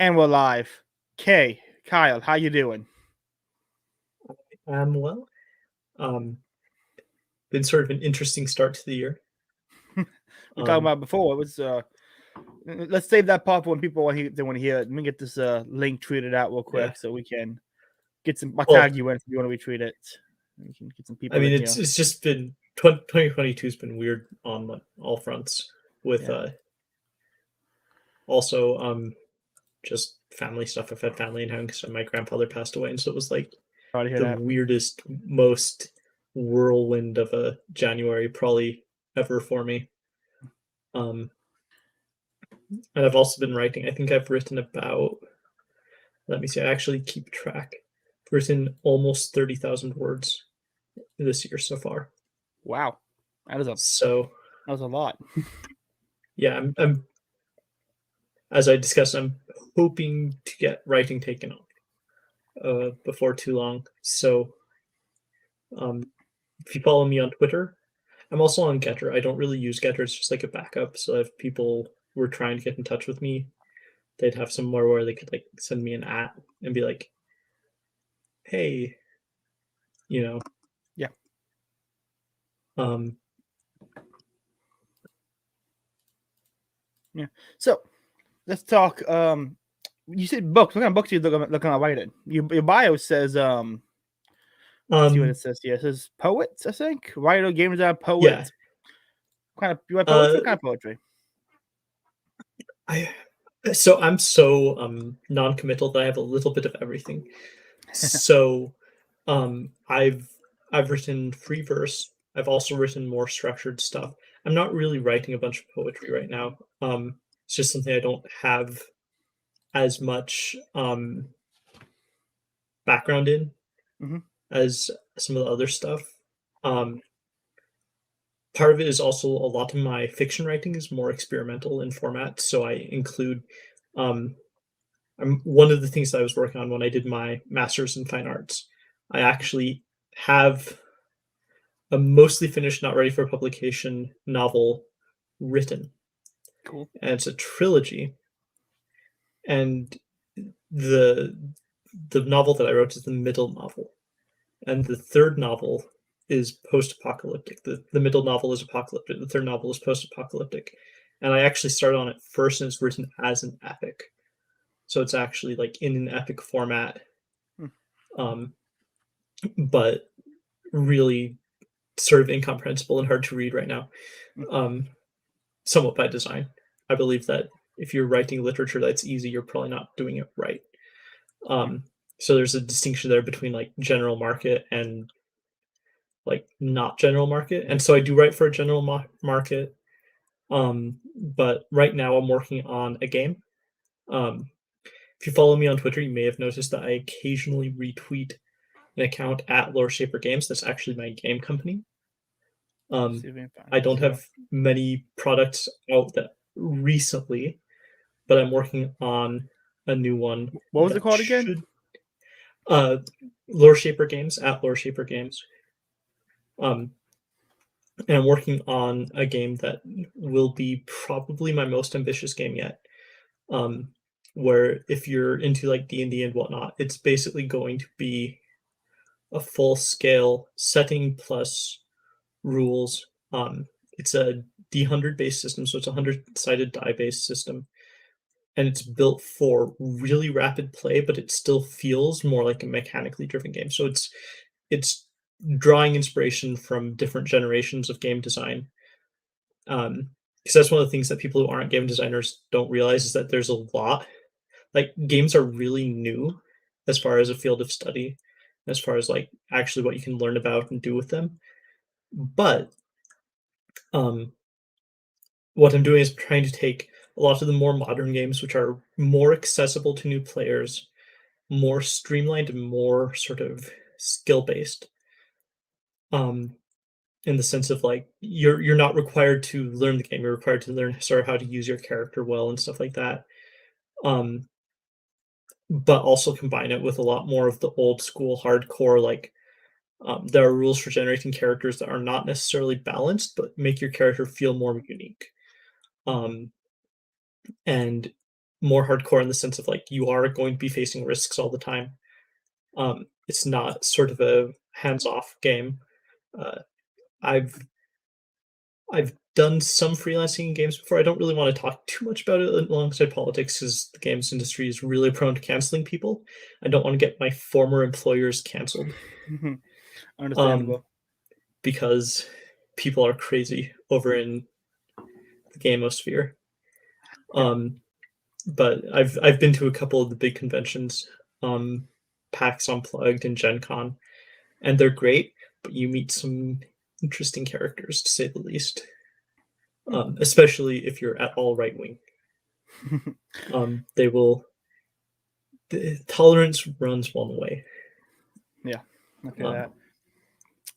And we're live. Kyle, how you doing? Well, um, been sort of an interesting start to the year. We talked Um, about it before. It was let's save that part for when people they want to hear it. Let me get this link tweeted out real yeah. quick so we can get some. I'll Well, tag you in if you want to retweet it. We can get some I people mean, in it's here. it's just been 2022 has been weird on all fronts. With Yeah. also just family stuff. I've had family in town because my grandfather passed away, and so it was like Sorry to hear the that. weirdest, most whirlwind of a January probably ever for me. Um, and I've also been writing. I think I've written about. Let me see. I actually keep track. I've written almost 30,000 words this year so far. Wow, that So was a lot. yeah, I'm as I discussed, I'm hoping to get writing taken on before too long. So um, if you follow me on Twitter, I'm also on Getter. I don't really use Getter; it's just like a backup. So if people were trying to get in touch with me, they'd have somewhere where they could like send me an at and be like, "Hey, you know." Yeah. Um, Yeah. So let's talk. You said books. What kind of books are you looking at writing? Your bio says Let's see what it um, says here. It says poets, I think. Writer, game designer, poet. yeah. What kind of you write poetry? Uh, What kind of poetry? I so I'm so non-committal that I have a little bit of everything. So I've written free verse. I've also written more structured stuff. I'm not really writing a bunch of poetry right now. It's just something I don't have as much background in Mm-hmm. as some of the other stuff. Um, Part of it is also a lot of my fiction writing is more experimental in format, so I include um, one of the things that I was working on when I did my master's in fine arts. I actually have a mostly finished, not ready for publication novel written, Cool. and it's a trilogy. And the the novel that I wrote is the middle novel, and the third novel is post-apocalyptic. The middle novel is apocalyptic. The third novel is post-apocalyptic, and I actually started on it first, and it's written as an epic, so it's actually like in an epic format, Hmm. um, but really sort of incomprehensible and hard to read right now. Hmm. Um, Somewhat by design. I believe that if you're writing literature that's easy, you're probably not doing it right. Yeah. So there's a distinction there between like general market and like not general market. And so I do write for a general market. But right now I'm working on a game. Um, if you follow me on Twitter, you may have noticed that I occasionally retweet an account at Lore Shaper Games. That's actually my game company. Let's Um, see if we can find I this don't here. have many products out that recently, but I'm working on a new one What was it that called again? should uh Lore Shaper Games at Lore Shaper Games. Um and I'm working on a game that will be probably my most ambitious game yet. Um where if you're into like D&D and whatnot, it's basically going to be a full scale setting plus rules. It's a D100 based system, so it's a 100 sided die based system, and it's built for really rapid play, but it still feels more like a mechanically driven game. So it's drawing inspiration from different generations of game design. Because that's one of the things that people who aren't game designers don't realize is that there's a lot. Like games are really new as far as a field of study, as far as like actually what you can learn about and do with them. But um, what I'm doing is trying to take a lot of the more modern games, which are more accessible to new players, more streamlined and more sort of skill based. Um, in the sense of like you're not required to learn the game; you're required to learn sort of how to use your character well and stuff like that. Um, but also combine it with a lot more of the old school hardcore like there are rules for generating characters that are not necessarily balanced, but make your character feel more unique. Um, and more hardcore in the sense of like you are going to be facing risks all the time. It's not sort of a hands-off game. Uh, I've I've done some freelancing in games before. I don't really want to talk too much about it alongside politics because the games industry is really prone to canceling people. I don't want to get my former employers canceled. Understandable. Because people are crazy over in the gamosphere. Yeah. But I've been to a couple of the big conventions, PAX Unplugged and Gen Con, and they're great, but you meet some interesting characters to say the least. Especially if you're at all right wing. They will. The tolerance runs one way. Yeah. Okay. That.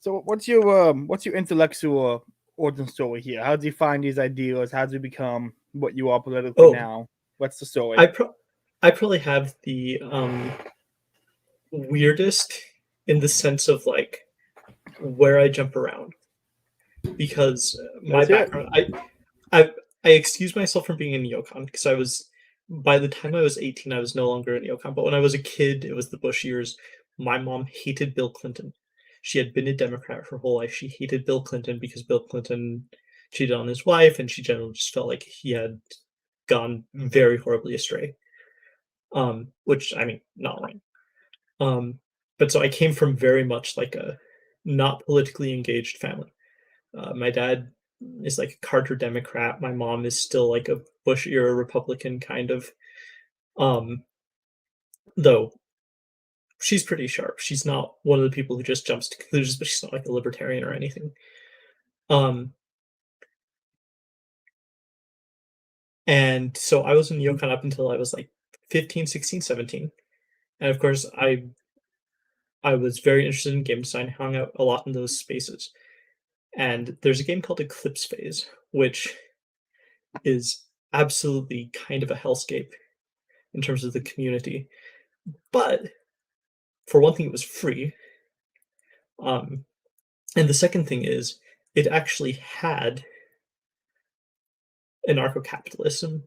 So what's your intellectual origin story here? How did you find these ideas? How did you become what you are politically now? What's the story? I probably have the weirdest in the sense of like where I jump around because my background, I excused myself from being a neocon because I was by the time I was 18, I was no longer a neocon. But when I was a kid, it was the Bush years. My mom hated Bill Clinton. She had been a Democrat her whole life. She hated Bill Clinton because Bill Clinton cheated on his wife, and she generally just felt like he had gone very horribly astray. Which I mean, not right. But so I came from very much like a not politically engaged family. My dad is like a Carter Democrat. My mom is still like a Bush era Republican kind of. Though she's pretty sharp. She's not one of the people who just jumps to conclusions, but she's not like a libertarian or anything. And so I was in neocon up until I was like 15, 16, 17. And of course, I was very interested in game design, hung out a lot in those spaces. And there's a game called Eclipse Phase, which is absolutely kind of a hellscape in terms of the community. But for one thing, it was free. And the second thing is, it actually had anarcho-capitalism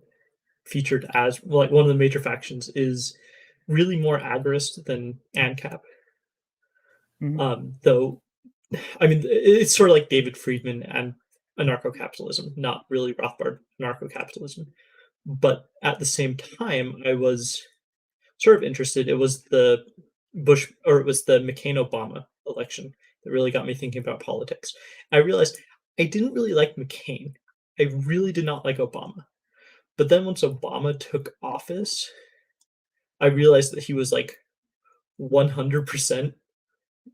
featured as like one of the major factions is really more agorist than ANCAP. Though, I mean, it's sort of like David Friedman and anarcho-capitalism, not really Rothbard anarcho-capitalism. But at the same time, I was sort of interested. It was the McCain-Obama election that really got me thinking about politics. I realized I didn't really like McCain. I really did not like Obama. But then once Obama took office, I realized that he was like 100%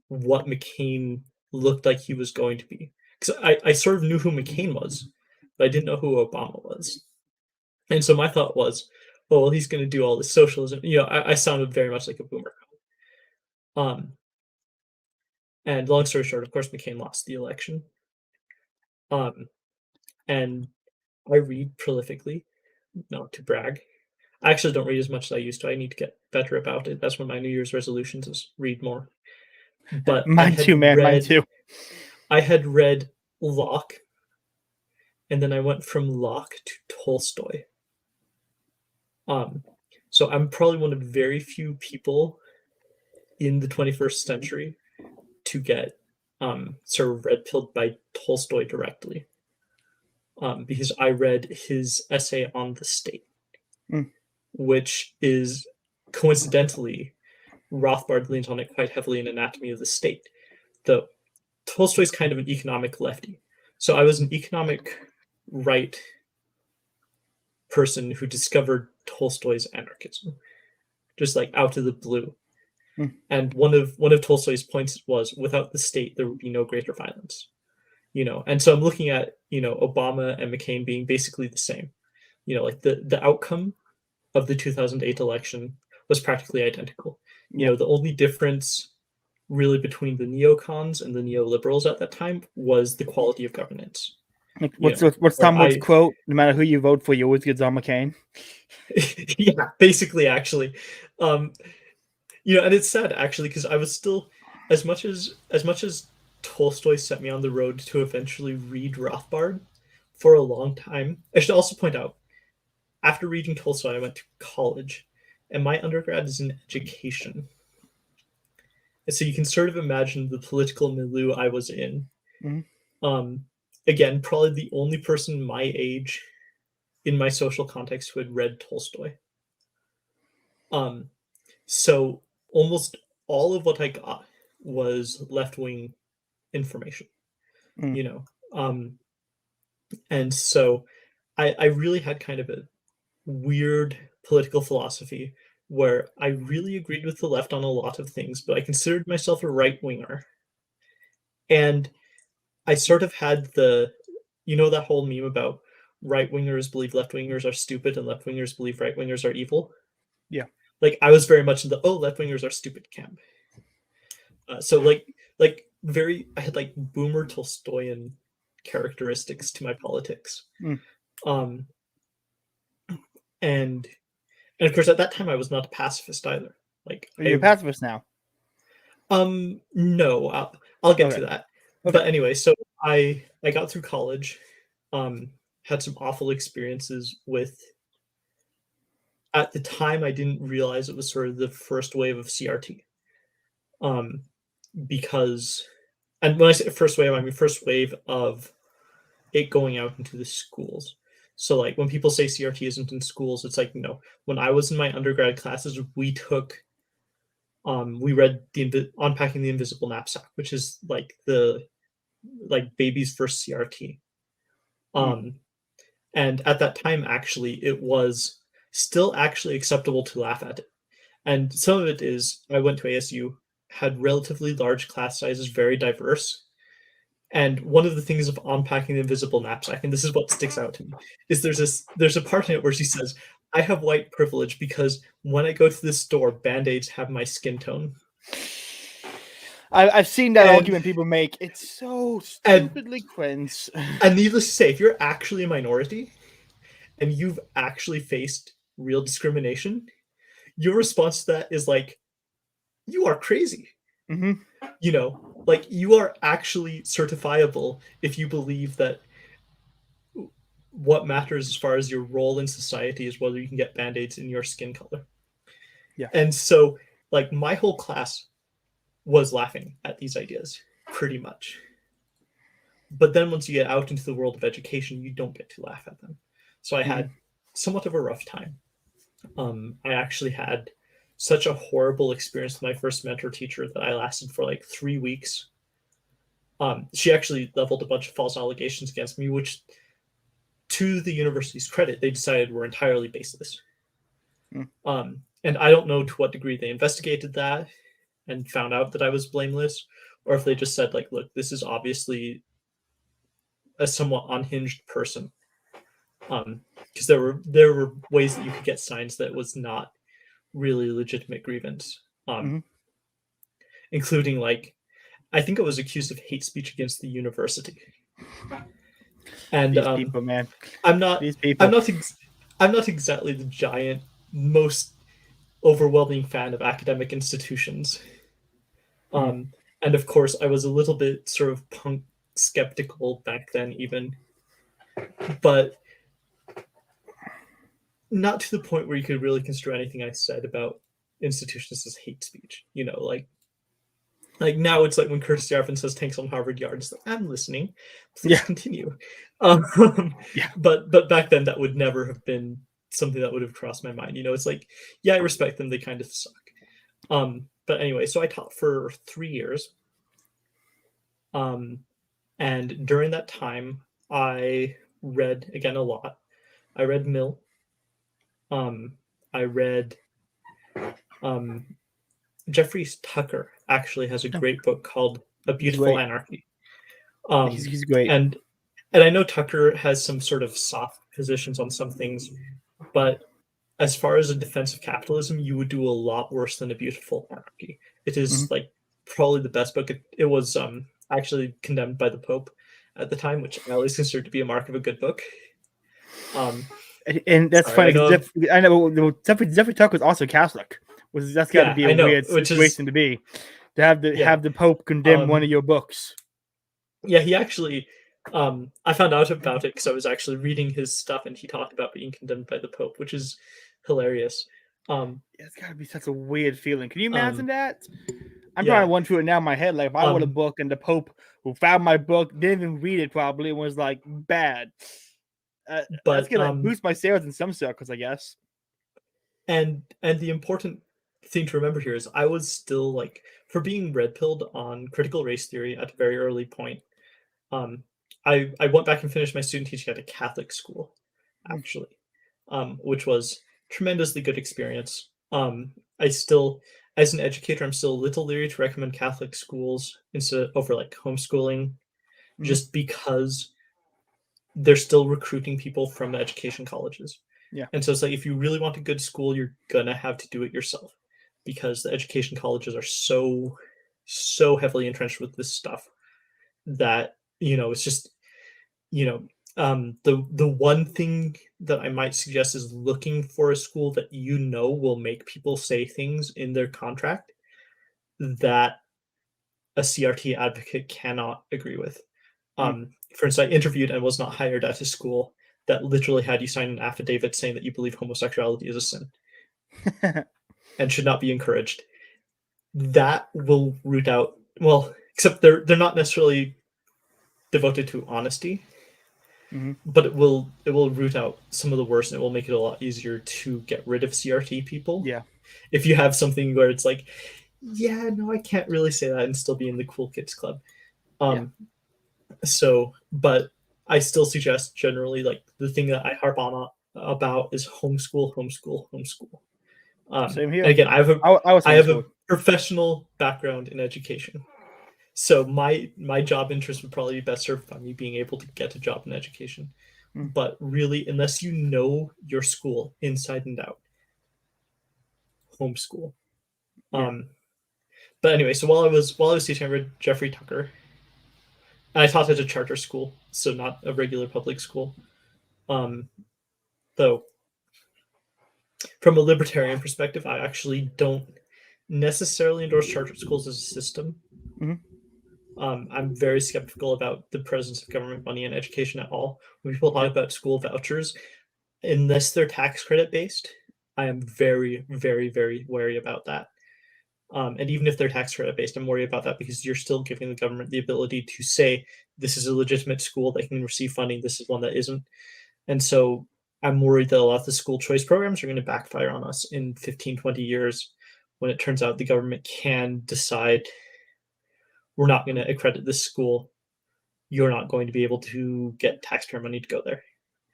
what McCain looked like he was going to be. Because I sort of knew who McCain was, but I didn't know who Obama was. And so my thought was, oh, well, he's going to do all this socialism. You know, I sounded very much like a boomer. And long story short, of course, McCain lost the election. And I read prolifically, not to brag. I actually don't read as much as I used to. I need to get better about it. That's one of my New Year's resolutions is read more. But mine too, man. Mine too. I had read Locke, and then I went from Locke to Tolstoy. So I'm probably one of very few people in the 21st century to get sort of red pilled by Tolstoy directly, because I read his essay on the state, which is coincidentally Rothbard leans on it quite heavily in Anatomy of the State. Though Tolstoy's kind of an economic lefty, so I was an economic right person who discovered Tolstoy's anarchism, just like out of the blue. And one of Tolstoy's points was, without the state, there would be no greater violence. You know, and so I'm looking at, you know, Obama and McCain being basically the same. You know, like the outcome of the 2008 election was practically identical. You know, the only difference really between the neocons and the neoliberals at that time was the quality of governance. What's Tom Wood's quote? No matter who you vote for, you always get on McCain. Yeah, basically, actually. You know, and it's sad actually because I was still, as much as Tolstoy set me on the road to eventually read Rothbard for a long time. I should also point out, after reading Tolstoy, I went to college, and my undergrad is in education. And so you can sort of imagine the political milieu I was in. Mhm. Again, probably the only person my age in my social context who had read Tolstoy. So almost all of what I got was left-wing information, Mm. you know. And so I really had kind of a weird political philosophy where I really agreed with the left on a lot of things, but I considered myself a right-winger. And I sort of had that whole meme about right-wingers believe left-wingers are stupid and left-wingers believe right-wingers are evil. Yeah. Like, I was very much in the, oh, left-wingers are stupid camp. So I had like boomer Tolstoyan characteristics to my politics. Mm. Um, and of course, at that time, I was not a pacifist either. Like, You're a pacifist now. No, I'll get Okay. to that. Okay. But anyway, so I got through college, had some awful experiences with. At the time, I didn't realize it was sort of the first wave of CRT, because, and when I say first wave, I mean first wave of it going out into the schools. So like when people say CRT isn't in schools, it's like, no. When I was in my undergrad classes, we read the Unpacking the Invisible Knapsack, which is like baby's first CRT. And at that time, actually, it was still actually acceptable to laugh at it. And some of it is, I went to ASU, had relatively large class sizes, very diverse. And one of the things of Unpacking the Invisible Knapsack, and this is what sticks out to me, is there's a part in it where she says, I have white privilege because when I go to the store, Band-Aids have my skin tone. I've seen that argument people make. It's so stupidly cringe. And needless to say, if you're actually a minority and you've actually faced real discrimination, your response to that is like, you are crazy. Mm-hmm. You know, like you are actually certifiable if you believe that what matters as far as your role in society is whether you can get Band-Aids in your skin color. Yeah. And so, like, my whole class was laughing at these ideas, pretty much. But then once you get out into the world of education, you don't get to laugh at them. So I had somewhat of a rough time. I actually had such a horrible experience with my first mentor teacher that I lasted for like 3 weeks. She actually leveled a bunch of false allegations against me, which, to the university's credit, they decided were entirely baseless. And I don't know to what degree they investigated that and found out that I was blameless, or if they just said, like, look, this is obviously a somewhat unhinged person. Because there were ways that you could get signs that it was not really legitimate grievance, including, like, I think I was accused of hate speech against the university. And these people, man, I'm not exactly the giant, most overwhelming fan of academic institutions. And of course, I was a little bit sort of punk skeptical back then, even, but not to the point where you could really construe anything I said about institutions as hate speech. You know, like now it's like when Curtis Yarvin says tanks on Harvard Yard, it's like, I'm listening. Please continue. But back then that would never have been something that would have crossed my mind. You know, it's like, yeah, I respect them. They kind of suck. But anyway, so I taught for 3 years. And during that time, I read, again, a lot. I read Mill. I read Jeffrey Tucker actually has a great book called A Beautiful Anarchy. He's great. And I know Tucker has some sort of soft positions on some things, but as far as a defense of capitalism, you would do a lot worse than A Beautiful Anarchy. It is like probably the best book. It was actually condemned by the Pope at the time, which I always consider to be a mark of a good book. And that's funny. I know Jeffrey Tucker was also Catholic. That's got to be a weird situation to be, to have the Pope condemn one of your books. Yeah, he actually, I found out about it because I was actually reading his stuff, and he talked about being condemned by the Pope, which is hilarious. It's gotta be such a weird feeling. Can you imagine Um, that? I'm trying yeah. to run through it now in my head. Like if I wrote a book and the Pope who found my book didn't even read it probably and was like bad. That's But gonna boost my sales in some circles, I guess. and the important thing to remember here is I was still like, for being red pilled on critical race theory at a very early point. Um, I went back and finished my student teaching at a Catholic school, Mm, actually, which was tremendously good experience. I still, as an educator, I'm still a little leery to recommend Catholic schools instead over like homeschooling, mhm. just because they're still recruiting people from education colleges. Yeah. And so it's like if you really want a good school, you're gonna have to do it yourself because the education colleges are so heavily entrenched with this stuff that it's just you know the one thing that I might suggest is looking for a school that will make people say things in their contract that a CRT advocate cannot agree with. Mm. For instance, I interviewed and was not hired at a school that literally had you sign an affidavit saying that you believe homosexuality is a sin and should not be encouraged. That will root out, well, except they're not necessarily devoted to honesty, Mhm. but it will root out some of the worst, and it will make it a lot easier to get rid of CRT people Yeah. if you have something where it's like, yeah, no, I can't really say that and still be in the cool kids club. Yeah. So, but I still suggest generally, like, the thing that I harp on about is homeschool, homeschool, homeschool. Same And here. again, I was I have a homeschooled. professional background in education, so my job interest would probably be best served by me being able to get a job in education. Mm. But really, unless you know your school inside and out, homeschool. Yeah. Um, but anyway, so while I was teaching, I read Jeffrey Tucker. And I taught at a charter school, so not a regular public school. Um, though from a libertarian perspective, I actually don't necessarily endorse charter schools as a system. Mhm. I'm very skeptical about the presence of government money in education at all. When people talk Yeah. about school vouchers, unless they're tax credit based, I am very, very, very wary about that. And even if they're tax credit based, I'm worried about that because you're still giving the government the ability to say this is a legitimate school that can receive funding, this is one that isn't. And so I'm worried that a lot of the school choice programs are going to backfire on us in 15, 20 years when it turns out the government can decide we're not going to accredit this school. You're not going to be able to get taxpayer money to go there.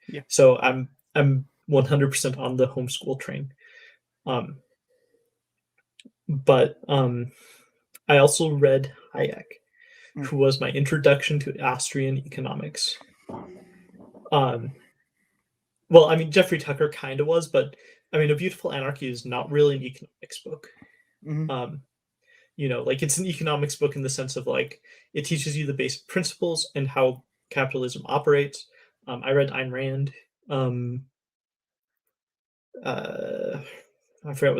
Yeah. So I'm 100% on the homeschool train. Um, but I also read Hayek, Mm. who was my introduction to Austrian economics. Um, well, I mean, Jeffrey Tucker kind of was, but I mean, A Beautiful Anarchy is not really an economics book. Mhm. Um, like it's an economics book in the sense of like it teaches you the basic principles and how capitalism operates. I read Ayn Rand. Um, uh, I forgot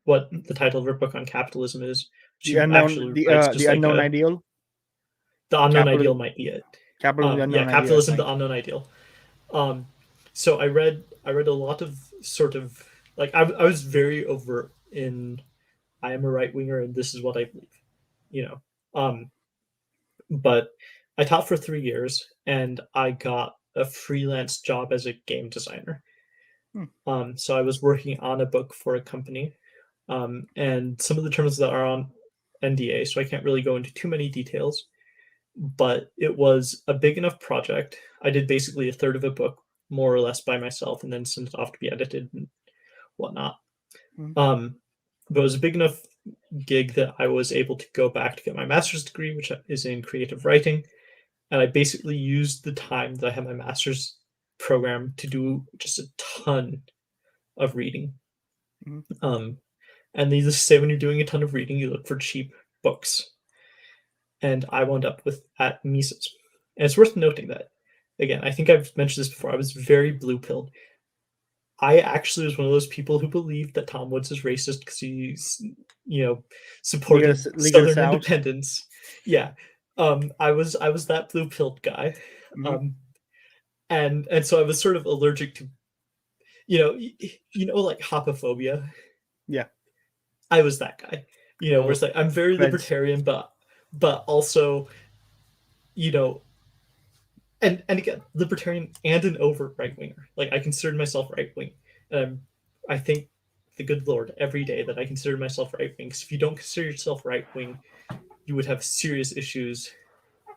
what the title of her book on capitalism is. The She unknown, actually writes the just like unknown ideal. the unknown ideal Capitalism. might be it. Capitalism, the Yeah, unknown ideal. I capitalism, the think. unknown ideal. Um, so I read a lot of sort of like I was very overt in I am a right winger and this is what I believe, you know. But I taught for 3 years and I got a freelance job as a game designer. Hmm. So I was working on a book for a company, and some of the terms that are on NDA, so I can't really go into too many details. But it was a big enough project. I did basically a third of a book, more or less, by myself, and then sent it off to be edited and whatnot. Mhm. Um, but it was a big enough gig that I was able to go back to get my master's degree, which is in creative writing. And I basically used the time that I had my master's program to do just a ton of reading. Mhm. Um, and needless to say, when you're doing a ton of reading, you look for cheap books. And I wound up with at Mises. And it's worth noting that, again, I think I've mentioned this before, I was very blue pilled. I actually was one of those people who believed that Tom Woods is racist because he's, supported League of the Southern South. independence. Yeah. I was that blue pilled guy. And so I was sort of allergic to, like homophobia. Yeah. I was that guy, where it's like I'm very Friends. libertarian, but also, and again, libertarian and an overt right winger. Like I considered myself right wing. I think the good Lord every day that I considered myself right wing. Because if you don't consider yourself right wing, you would have serious issues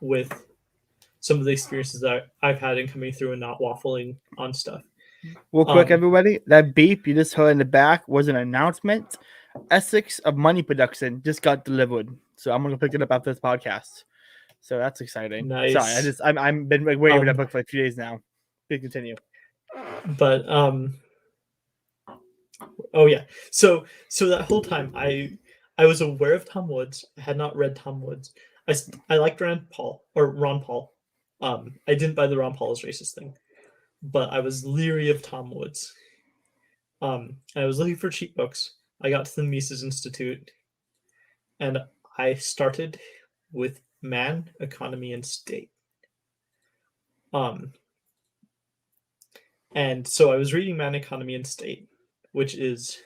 with some of the experiences that I've had in coming through and not waffling on stuff. Real quick, everybody, that beep you just heard in the back was an announcement. Essex of Money Production just got delivered, so I'm gonna pick it up after this podcast. So that's exciting. Nice. Sorry, I'm been waiting for that book for a few days now. Please continue. But oh yeah, so that whole time I was aware of Tom Woods. I had not read Tom Woods. I liked Ron Paul. I didn't buy the Ron Paul is racist thing, but I was leery of Tom Woods. I was looking for cheap books. I got to the Mises Institute, and I started with Man, Economy, and State. And so I was reading Man, Economy, and State, which is,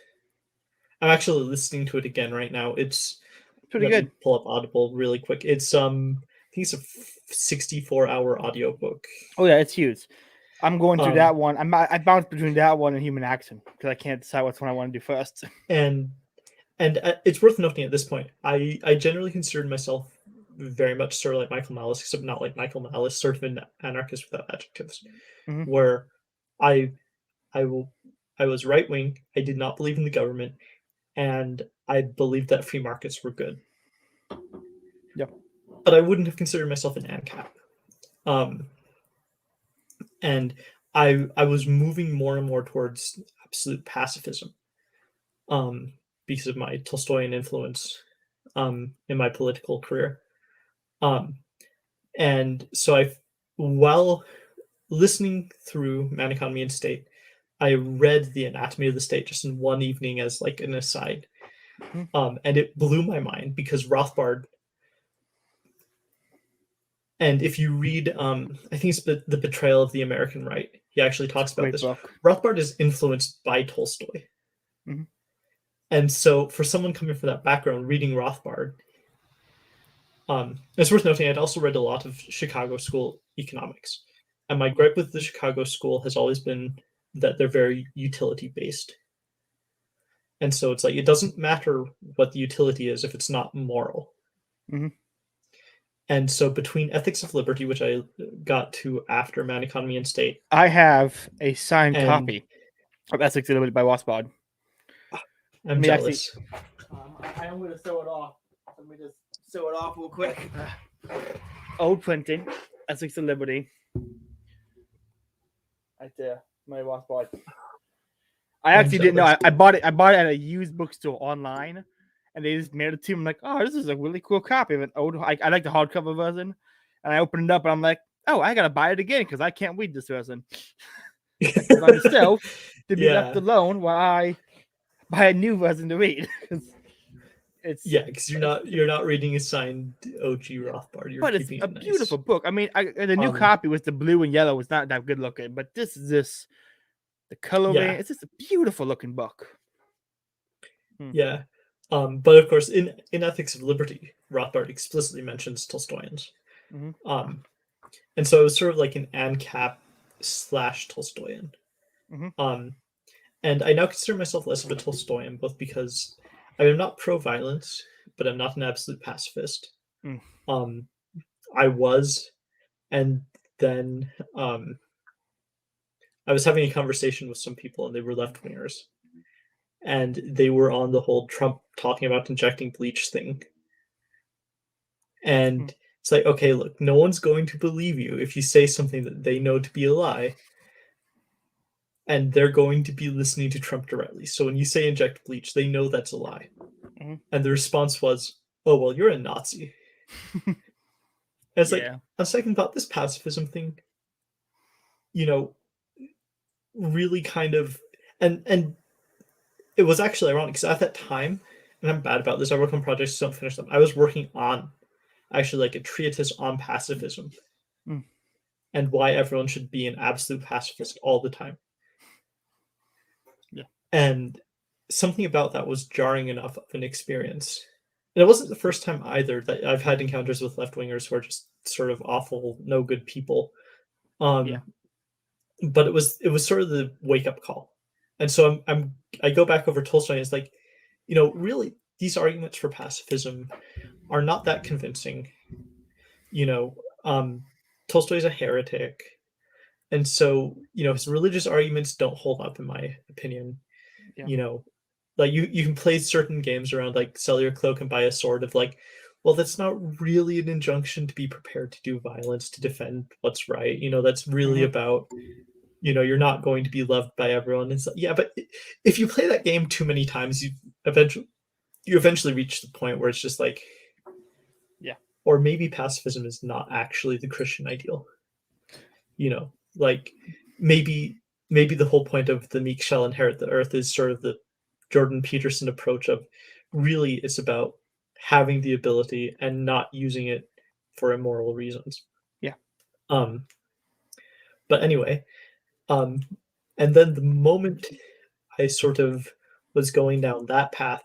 I'm actually listening to it again right now. It's pretty good. Me pull up Audible really quick. It's I think it's a 64-hour audiobook. Oh yeah, it's huge. I'm going through that one. I bounce between that one and Human Action because I can't decide which one I want to do first. And it's worth noting at this point, I generally considered myself very much sort of like Michael Malice, except not like Michael Malice, sort of an anarchist without adjectives, where I was right wing. I did not believe in the government, and I believed that free markets were good. Yeah, but I wouldn't have considered myself an ANCAP. And I was moving more and more towards absolute pacifism, because of my Tolstoyan influence, in my political career. And so while listening through Man, Economy, and State, I read The Anatomy of the State just in one evening as like an aside. And it blew my mind because Rothbard, and if you read, I think it's The Betrayal of the American Right, he actually talks about this. Book. Rothbard is influenced by Tolstoy. And so for someone coming from that background, reading Rothbard, it's worth noting I'd also read a lot of Chicago School economics. And my gripe with the Chicago School has always been that they're very utility-based. And so it's like, it doesn't matter what the utility is if it's not moral. And so between Ethics of Liberty, which I got to after Man, Economy, and State. I have a signed copy of Ethics of Liberty by Rothbard. I'm jealous. I'm going to sew it off. Let me just sew it off real quick. Old printing, Ethics of Liberty. Right there, my Rothbard. I actually didn't know. I bought it at a used bookstore online, and they just mailed it to me. I'm like, oh, this is a really cool copy of an old. I like the hardcover version, and I opened it up, and I'm like, oh, I gotta buy it again because I can't read this version. On the shelf to be left alone while I buy a new version to read. Because you're not reading a signed OG Rothbard. But it's a beautiful book. I mean, the new copy was the blue and yellow was not that good looking, but this is the coloring. It's just a beautiful looking book. Yeah. But of course, in Ethics of Liberty, Rothbard explicitly mentions Tolstoyans. And so it was sort of like an ANCAP / Tolstoyan. And I now consider myself less of a Tolstoyan, both because I am not pro-violence, but I'm not an absolute pacifist. I was, and then I was having a conversation with some people, and they were left-wingers. And they were on the whole Trump talking about injecting bleach thing. And it's like, okay, look, no one's going to believe you if you say something that they know to be a lie. And they're going to be listening to Trump directly. So when you say inject bleach, they know that's a lie. And the response was, oh, well, you're a Nazi. And it's like, on second thought, this pacifism thing, really kind of, and it was actually ironic because at that time, and I'm bad about this, I work on projects, don't finish them. I was working on actually like a treatise on pacifism. and why everyone should be an absolute pacifist all the time. Yeah. And something about that was jarring enough of an experience. And it wasn't the first time either that I've had encounters with left-wingers who are just sort of awful, no good people. Yeah. But it was sort of the wake-up call. And so I go back over Tolstoy, and it's like, really, these arguments for pacifism are not that convincing. Tolstoy's a heretic, and so his religious arguments don't hold up in my opinion. Yeah. Like you can play certain games around like sell your cloak and buy a sword of like, well, that's not really an injunction to be prepared to do violence to defend what's right. That's really about you're not going to be loved by everyone. It's like, yeah, but if you play that game too many times, you eventually reach the point where it's just like, yeah, or maybe pacifism is not actually the Christian ideal. Like maybe the whole point of the meek shall inherit the earth is sort of the Jordan Peterson approach of really it's about having the ability and not using it for immoral reasons. Yeah. But anyway, and then the moment I sort of was going down that path,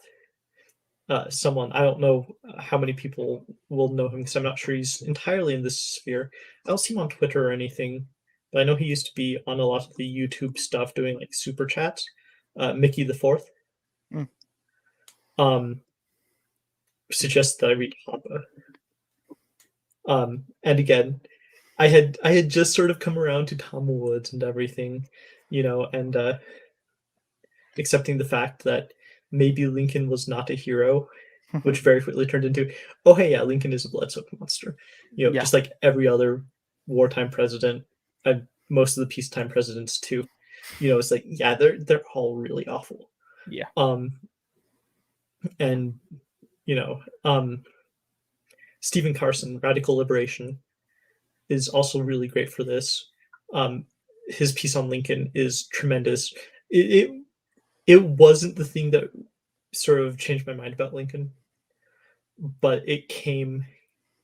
someone, I don't know how many people will know him because I'm not sure he's entirely in this sphere. I don't see him on Twitter or anything, but I know he used to be on a lot of the YouTube stuff doing like super chats. Mickey the Fourth. Suggests that I read Hoppe. And again, I had just sort of come around to Tom Woods and everything, and accepting the fact that maybe Lincoln was not a hero, which very quickly turned into, oh hey, yeah, Lincoln is a blood-soaked monster. Just like every other wartime president and most of the peacetime presidents too. It's like, yeah, they're all really awful. Yeah. And Stephen Carson, Radical Liberation, is also really great for this. His piece on Lincoln is tremendous. It wasn't the thing that sort of changed my mind about Lincoln, but it came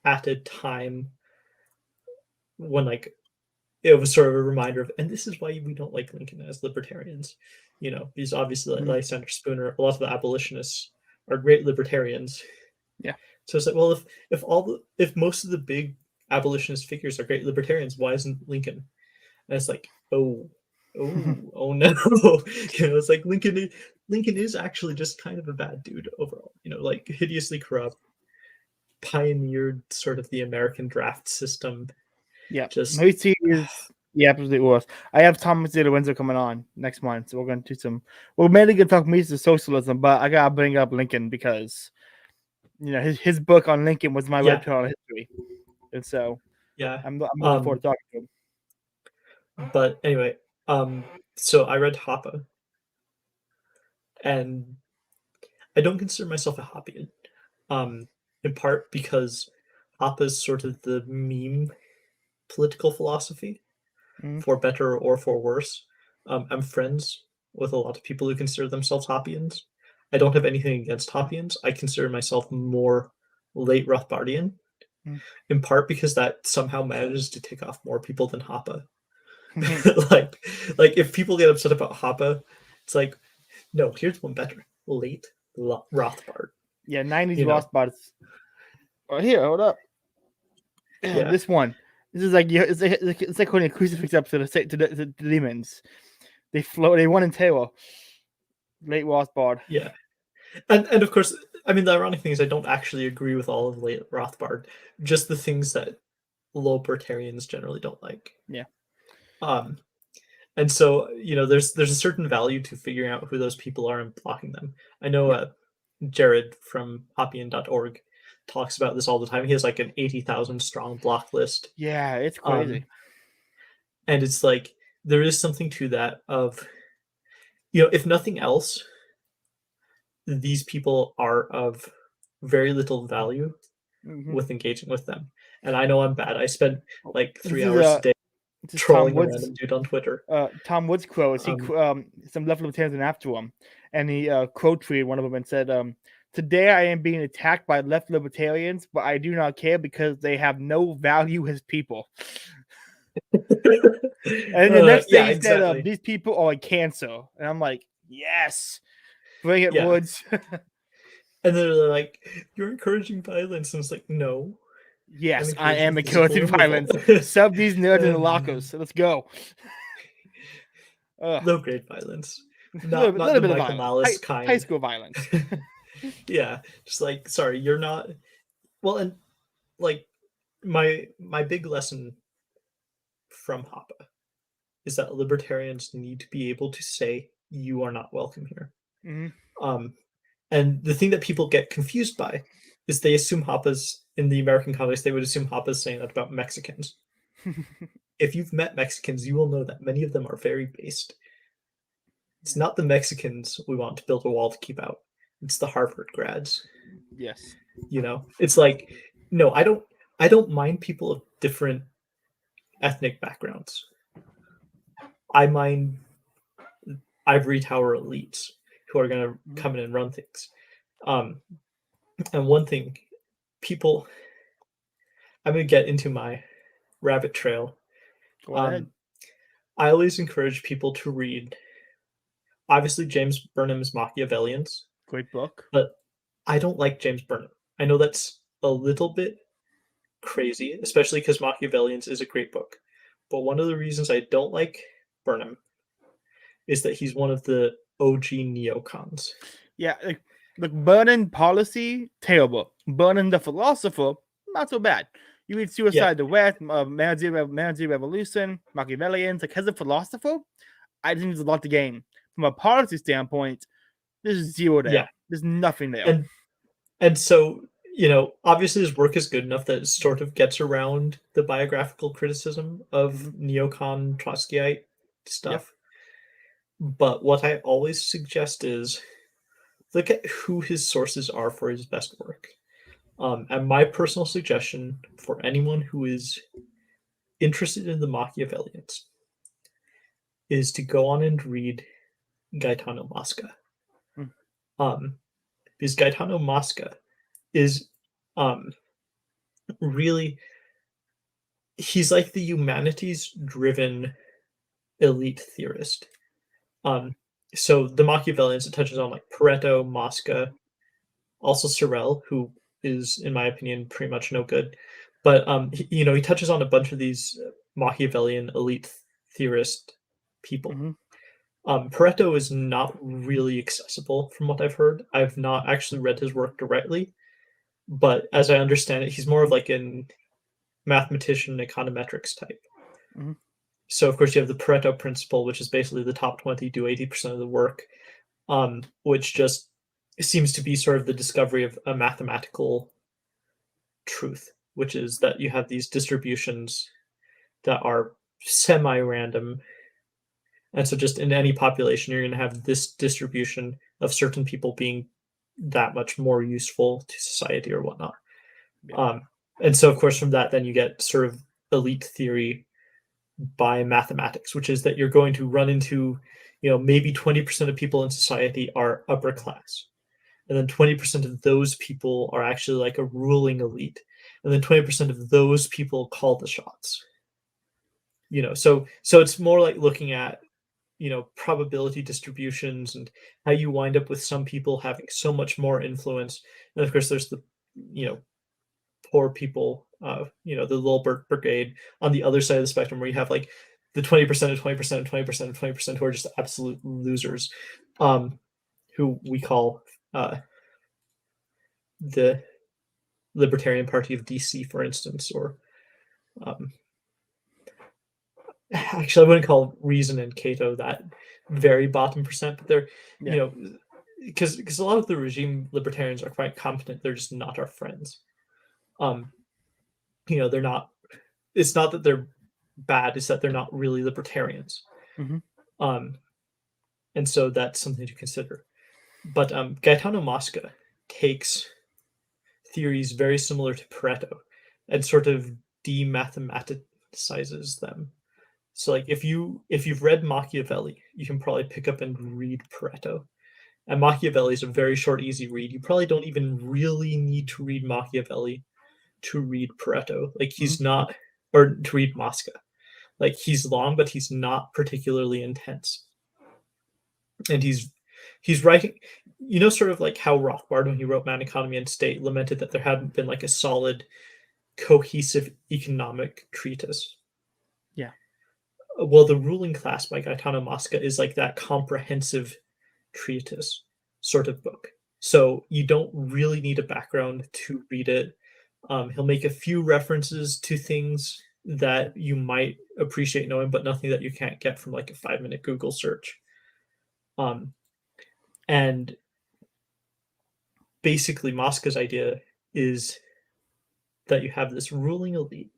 at a time when like it was sort of a reminder of, and this is why we don't like Lincoln as libertarians, because obviously like Lysander Spooner, a lot of the abolitionists are great libertarians. Yeah. So it's like, well, if most of the big abolitionist figures are great libertarians, why isn't Lincoln? And it's like, oh no. It's like Lincoln is actually just kind of a bad dude overall, like hideously corrupt, pioneered sort of the American draft system. Yeah. Just he is the absolute worst. I have Thomas Zeta Windsor coming on next month, so we're going to do we're mainly going to talk to socialism, but I got to bring up Lincoln because his book on Lincoln was my red pill on history, and so I'm looking forward to talking to him. But anyway, so I read Hoppe, and I don't consider myself a Hoppian, in part because Hoppe is sort of the meme political philosophy, for better or for worse. I'm friends with a lot of people who consider themselves Hoppians. I don't have anything against Hoppians. I consider myself more late Rothbardian, in part because that somehow manages to tick off more people than Hoppe. like if people get upset about Hoppe, it's like, no, here's one better. Late Rothbard. Yeah, 90s Rothbard. Oh, here, hold up. Yeah. This one. This is like it's like when a crucifix episode to the demons. They won in terror. Late Rothbard. Yeah. And of course, I mean, the ironic thing is I don't actually agree with all of late Rothbard, just the things that libertarians generally don't like. Yeah. And so, there's a certain value to figuring out who those people are and blocking them. I know Jared from Hoppian.org talks about this all the time. He has like an 80,000 strong block list. Yeah, it's crazy. And it's like, there is something to that of, if nothing else, these people are of very little value with engaging with them. And I know I'm bad. I spend like 3 hours a day trolling a random dude on Twitter. Tom Woods quotes. Some left libertarians went after him, and he quote tweeted one of them and said, "Today I am being attacked by left libertarians, but I do not care because they have no value as people." And the next day Yeah, he said, exactly. "These people are like cancer," and I'm like, "Yes, bring it, Yeah. Woods." And they're like, "You're encouraging violence," and it's like, "No, I'm Yes, I encouraging am physical encouraging removal." violence. Sub these nerds in the Uh, lockers. So let's go. A Low grade violence, little, not little the bit of Michael violence. Malice High kind. school violence. Yeah, just like, sorry, you're not. Well, and like my big lesson from Hoppe is that libertarians need to be able to say you are not welcome here. Mhm. Um, and the thing that people get confused by is they assume Hoppe's in the American context, they would assume Hoppe's saying that about Mexicans. If you've met Mexicans, you will know that many of them are very based. It's not the Mexicans we want to build a wall to keep out. It's the Harvard grads. Yes. It's like, no, I don't mind people of different ethnic backgrounds. I mind ivory tower elites who are going to Mhm. come in and run things. Um, and one thing, people, I'm going to get into my rabbit trail. Go ahead. Um, I always encourage people to read, obviously, James Burnham's Machiavellians, Great book. but I don't like James Burnham. I know that's a little bit crazy, especially because Machiavellians is a great book. But one of the reasons I don't like Burnham is that he's one of the OG neocons. Yeah, like Burning policy, terrible. Burning the philosopher, not so bad. You read Yeah, Suicide the West, Meiji Revolution, Machiavellians. Like as a philosopher, I think there's a lot to gain. From a policy standpoint, there's zero there. yeah, There's nothing there. and so obviously his work is good enough that it sort of gets around the biographical criticism of Mm-hmm. neocon Trotskyite Yep. stuff. But what I always suggest is look at who his sources are for his best work. And my personal suggestion for anyone who is interested in the Machiavellians is to go on and read Gaetano Mosca. Mm. Um, because Gaetano Mosca is um, really, he's like the humanities driven elite theorist. Um, so the Machiavellians, it touches on like Pareto, Mosca, also Sorel, who is, in my opinion, pretty much no good. But he touches on a bunch of these Machiavellian elite theorist people. Mm-hmm. Pareto is not really accessible from what I've heard. I've not actually read his work directly, but as I understand it, he's more of like an mathematician, econometrics type. Mm-hmm. So of course you have the Pareto principle, which is basically the top 20 do 80% of the work, which just seems to be sort of the discovery of a mathematical truth, which is that you have these distributions that are semi-random. And so just in any population, you're going to have this distribution of certain people being that much more useful to society or whatnot. Yeah. And so, of course, from that, then you get sort of elite theory by mathematics, which is that you're going to run into, maybe 20% of people in society are upper class. And then 20% of those people are actually like a ruling elite. And then 20% of those people call the shots. So it's more like looking at probability distributions and how you wind up with some people having so much more influence. And of course there's the poor people, the little brigade on the other side of the spectrum, where you have like the 20% of 20% of 20% of 20% who are just absolute losers, who we call the Libertarian Party of DC, for instance, or um, actually I wouldn't call Reason and Cato that very bottom percent, but they're Yeah. because a lot of the regime libertarians are quite competent. They're just not our friends. Um, they're not. It's not that they're bad; it's that they're not really libertarians. Mm-hmm. Um, and so that's something to consider. But Gaetano Mosca takes theories very similar to Pareto and sort of demathematizes them. So like if you've read Machiavelli, you can probably pick up and read Pareto. And Machiavelli is a very short, easy read. You probably don't even really need to read Machiavelli to read Pareto. Like Mm-hmm. he's not, or to read Mosca. Like, he's long, but he's not particularly intense. And he's writing, sort of like how Rothbard, when he wrote Man, Economy, and State, lamented that there hadn't been like a solid, cohesive economic treatise. Yeah. Well, The Ruling Class by Gaetano Mosca is like that comprehensive treatise sort of book. So you don't really need a background to read it. He'll make a few references to things that you might appreciate knowing, but nothing that you can't get from like a 5-minute Google search. And basically, Mosca's idea is that you have this ruling elite,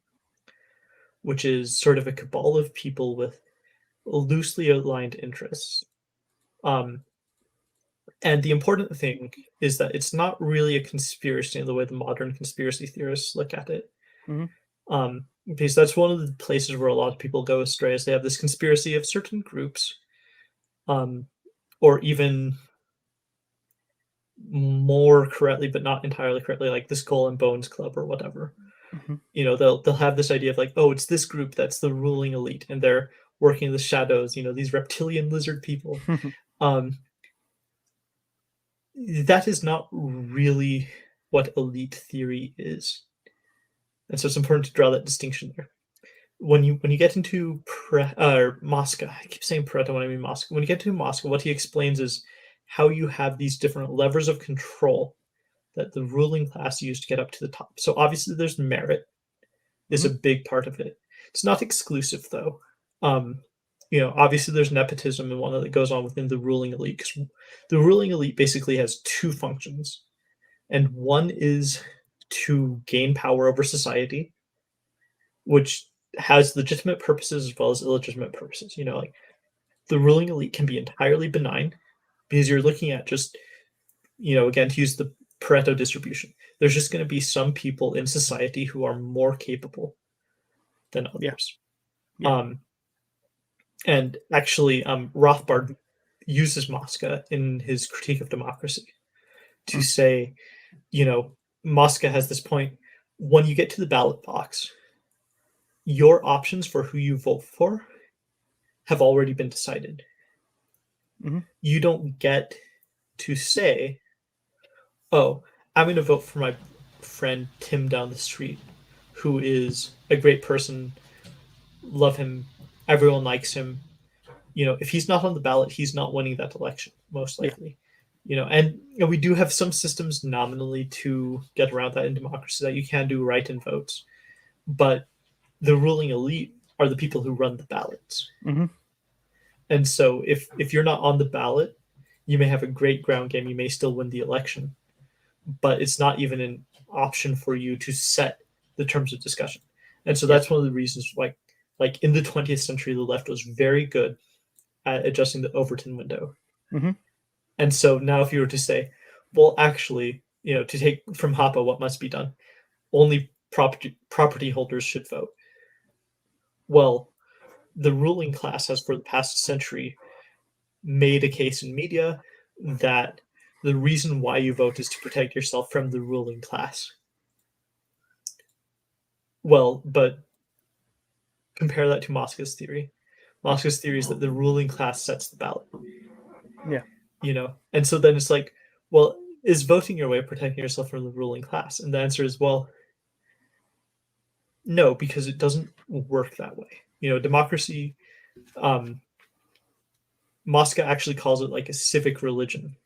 which is sort of a cabal of people with loosely outlined interests. And the important thing is that it's not really a conspiracy in the way the modern conspiracy theorists look at it. Because that's one of the places where a lot of people go astray, is they have this conspiracy of certain groups, or even more correctly, but not entirely correctly, like the Skull and Bones Club or whatever. They'll have this idea of like, oh, it's this group that's the ruling elite, and they're working in the shadows. These reptilian lizard people. That is not really what elite theory is, and so it's important to draw that distinction there. When you get into Mosca, I keep saying Pareto when I mean Mosca. When you get to Mosca, what he explains is how you have these different levers of control that the ruling class used to get up to the top. So obviously, there's merit is a big part of it. It's not exclusive though. Obviously there's nepotism and whatnot that goes on within the ruling elite, because the ruling elite basically has two functions, and one is to gain power over society, which has legitimate purposes as well as illegitimate purposes. Like, the ruling elite can be entirely benign because you're looking at just, again, to use the Pareto distribution, there's just going to be some people in society who are more capable than others. And actually, Rothbard uses Mosca in his Critique of Democracy to say, Mosca has this point: when you get to the ballot box, your options for who you vote for have already been decided. You don't get to say, oh, I'm going to vote for my friend Tim down the street, who is a great person, love him, everyone likes him. If he's not on the ballot, he's not winning that election, most likely. And we do have some systems nominally to get around that in democracy, that you can do write-in votes, but the ruling elite are the people who run the ballots. And so if you're not on the ballot, you may have a great ground game, you may still win the election, but it's not even an option for you to set the terms of discussion. And so that's one of the reasons why, like in the 20th century, the left was very good at adjusting the Overton window. And so now if you were to say, well, actually, to take from Hoppe what must be done, only property holders should vote. Well, the ruling class has for the past century made a case in media that the reason why you vote is to protect yourself from the ruling class. Well, but compare that to Mosca's theory. Mosca's theory is that the ruling class sets the ballot. And so then it's like, well, is voting your way of protecting yourself from the ruling class? And the answer is, well, no, because it doesn't work that way. Democracy, Mosca actually calls it like a civic religion.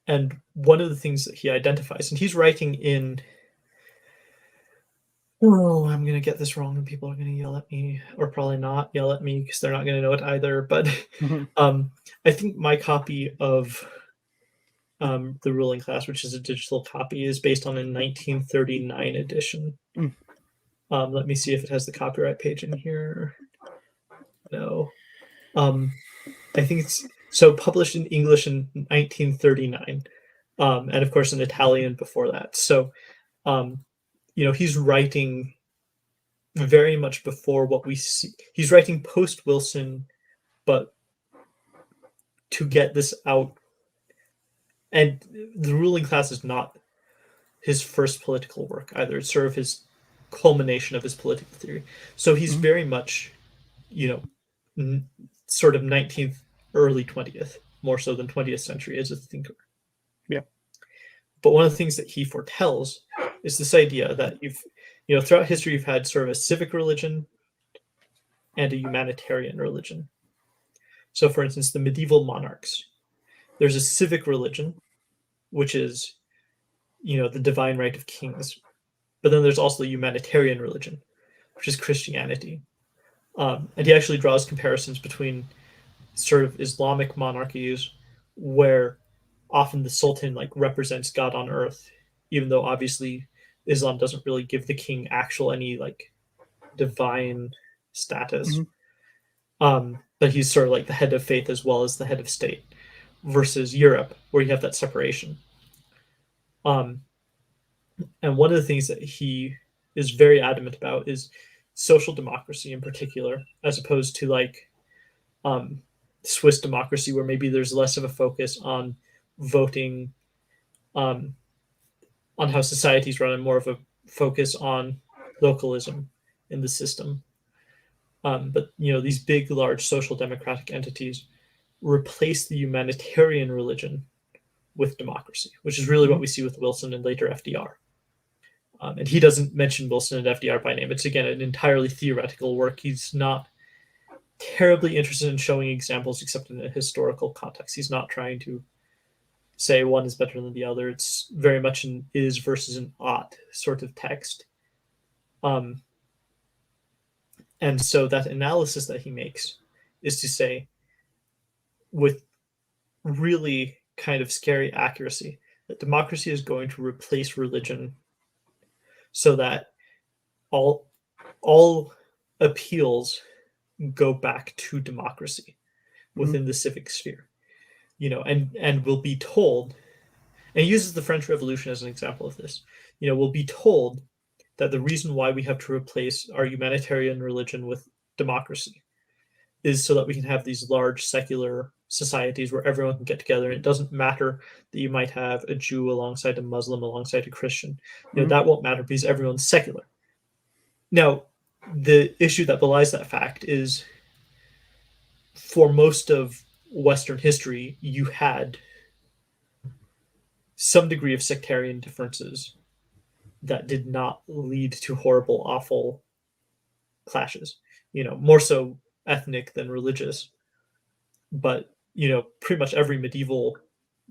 And one of the things that he identifies, and he's writing in, I'm going to get this wrong and people are going to yell at me, or probably not yell at me because they're not going to know it either. But I think my copy of The Ruling Class, which is a digital copy, is based on a 1939 edition. Let me see if it has the copyright page in here. No. I think it's published in English in 1939, and of course in Italian before that. So, he's writing very much before what we see. He's writing post Wilson, but to get this out. And The Ruling Class is not his first political work either. It's sort of his culmination of his political theory. So he's Mhm. very much, sort of 19th, early 20th, more so than 20th century as a thinker. Yeah. But one of the things that he foretells is this idea that throughout history, you've had sort of a civic religion and a humanitarian religion. So, for instance, the medieval monarchs, there's a civic religion, which is, the divine right of kings. But then there's also the humanitarian religion, which is Christianity. And he actually draws comparisons between sort of Islamic monarchies, where often the sultan represents God on earth, even though obviously Islam doesn't really give the king actual any divine status. Mhm. But he's sort of like the head of faith as well as the head of state, versus Europe, where you have that separation. Um, and one of the things that he is very adamant about is social democracy in particular, as opposed to um, Swiss democracy, where maybe there's less of a focus on voting, um, on how societies run, and more of a focus on localism in the system. But these big, large social democratic entities replace the humanitarian religion with democracy, which is really what Mhm. we see with Wilson and later FDR. And he doesn't mention Wilson and FDR by name. It's again an entirely theoretical work. He's not terribly interested in showing examples except in a historical context. He's not trying to say one is better than the other. It's very much an is versus an ought sort of text. Um, and so that analysis that he makes is to say, with really kind of scary accuracy, that democracy is going to replace religion, so that all appeals go back to democracy Mhm. within the civic sphere. And will be told, and he uses the French Revolution as an example of this. We'll be told that the reason why we have to replace our humanitarian religion with democracy is so that we can have these large secular societies where everyone can get together. And it doesn't matter that you might have a Jew alongside a Muslim, alongside a Christian. Mhm. That won't matter because everyone's secular. Now, the issue that belies that fact is, for most of Western history, you had some degree of sectarian differences that did not lead to horrible, awful clashes. More so ethnic than religious. But pretty much every medieval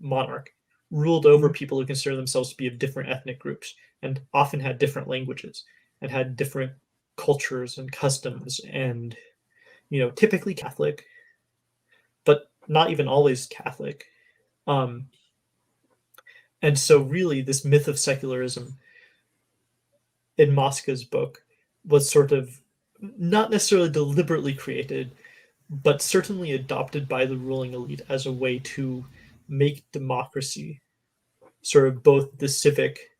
monarch ruled over Mhm. people who consider themselves to be of different ethnic groups, and often had different languages and had different cultures and customs, and typically Catholic, but not even always Catholic. Um, and so, really, this myth of secularism in Mosca's book was sort of not necessarily deliberately created, but certainly adopted by the ruling elite as a way to make democracy sort of both the civic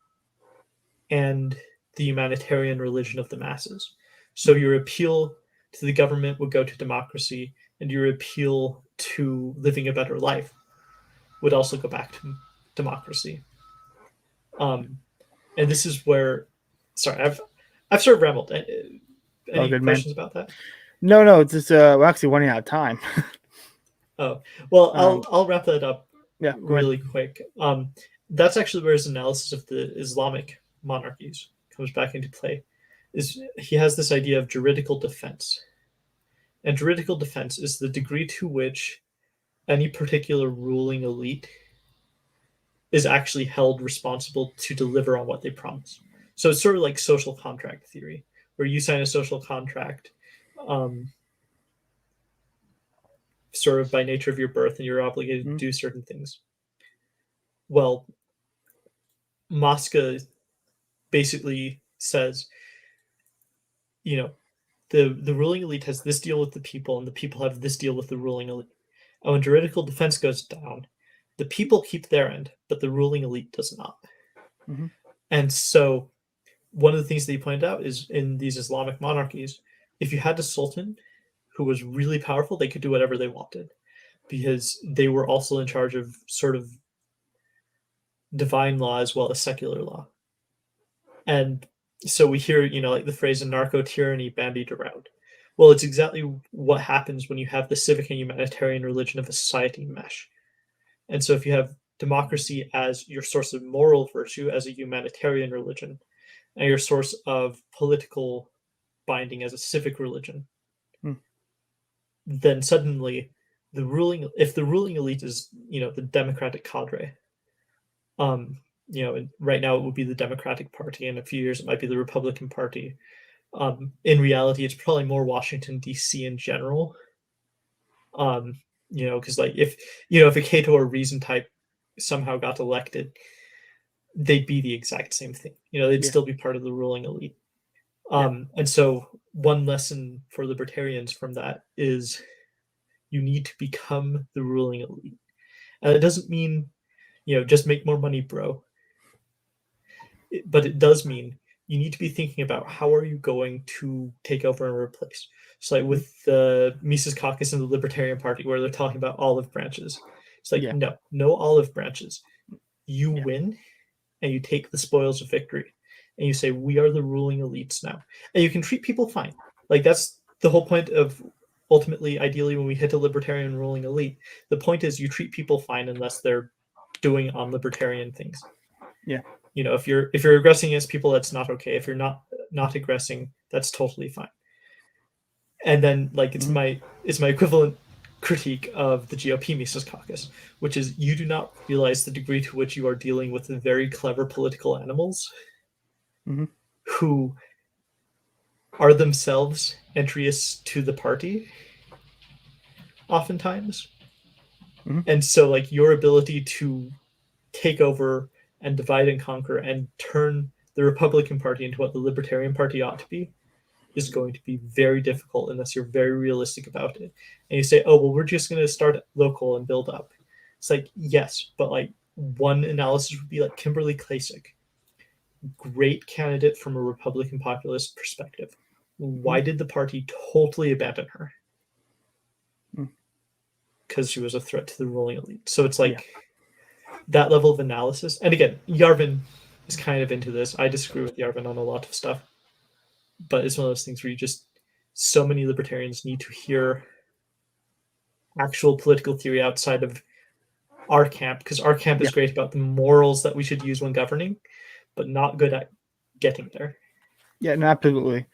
and the humanitarian religion of the masses. So your appeal to the government would go to democracy, and your appeal to living a better life would also go back to democracy. Um, and this is where, sorry, I've sort of rambled. Oh, Any good man. questions about that? No, it's just we're actually running out of time. Oh, well, um, I'll wrap that up yeah, go ahead. really quick. That's actually where his analysis of the Islamic monarchies comes back into play. Is he has this idea of juridical defense, and juridical defense is the degree to which any particular ruling elite is actually held responsible to deliver on what they promise. So it's sort of like social contract theory, where you sign a social contract, um, sort of by nature of your birth, and you're obligated Mhm. to do certain things. Well, Mosca basically says, you know, the ruling elite has this deal with the people, and the people have this deal with the ruling elite. And when juridical defense goes down, the people keep their end, but the ruling elite does not. Mhm. And so, one of the things that he pointed out is, in these Islamic monarchies, if you had a sultan who was really powerful, they could do whatever they wanted, because they were also in charge of sort of divine law as well as secular law. And So we hear, like the phrase "narco tyranny" bandied around. Well, it's exactly what happens when you have the civic and humanitarian religion of a society mesh. And so if you have democracy as your source of moral virtue as a humanitarian religion, and your source of political binding as a civic religion, then suddenly if the ruling elite is, the democratic cadre, and right now it would be the Democratic Party, in a few years it might be the Republican Party. In reality, it's probably more Washington D.C. in general. Because like if a Cato or Reason type somehow got elected, they'd be the exact same thing. They'd still be part of the ruling elite. And so one lesson for libertarians from that is you need to become the ruling elite. And it doesn't mean, just make more money, bro. But it does mean you need to be thinking about how are you going to take over and replace. So like with the Mises Caucus and the Libertarian Party, where they're talking about olive branches. It's like, no olive branches. You win and you take the spoils of victory. And you say, we are the ruling elites now. And you can treat people fine. Like that's the whole point of ultimately, ideally, when we hit a libertarian ruling elite, the point is you treat people fine unless they're doing libertarian things. Yeah. If you're aggressing against people, that's not okay. If you're not aggressing, that's totally fine. And then like it's my equivalent critique of the GOP Mises Caucus, which is you do not realize the degree to which you are dealing with very clever political animals who are themselves entryists to the party oftentimes. And so like your ability to take over and divide and conquer and turn the Republican Party into what the Libertarian Party ought to be is going to be very difficult unless you're very realistic about it. And you say, oh, well, we're just going to start local and build up. It's like, yes, but like one analysis would be like Kimberly Klacik, great candidate from a Republican populist perspective. Why did the party totally abandon her? Because she was a threat to the ruling elite. So it's like that level of analysis. And again, Yarvin is kind of into this. I disagree with Yarvin on a lot of stuff. But it's one of those things where so many libertarians need to hear actual political theory outside of our camp, because our camp is great about the morals that we should use when governing, but not good at getting there. Yeah, no, absolutely.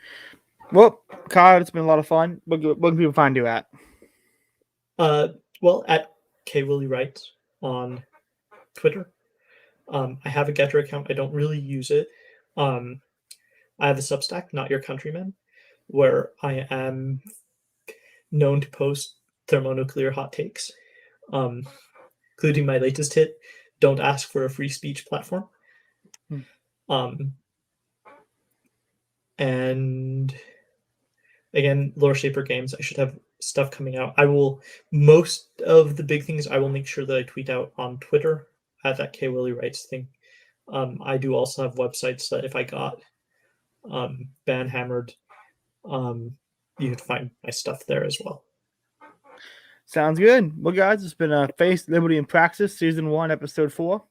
Well, Kyle, it's been a lot of fun. What can people find you at? Well, at kwilliewrites on Twitter. I have a Getter account. I don't really use it. I have a Substack, Not Your Countrymen, where I am known to post thermonuclear hot takes, including my latest hit, Don't Ask for a Free Speech Platform. And again, Lore Shaper Games, I should have stuff coming out. Most of the big things I will make sure that I tweet out on Twitter at that kwilliewrites thing. I do also have websites that if I got banhammered, you could find my stuff there as well. Sounds good. Well, guys, it's been Faith, Liberty, and Praxis, Season 1, Episode 4.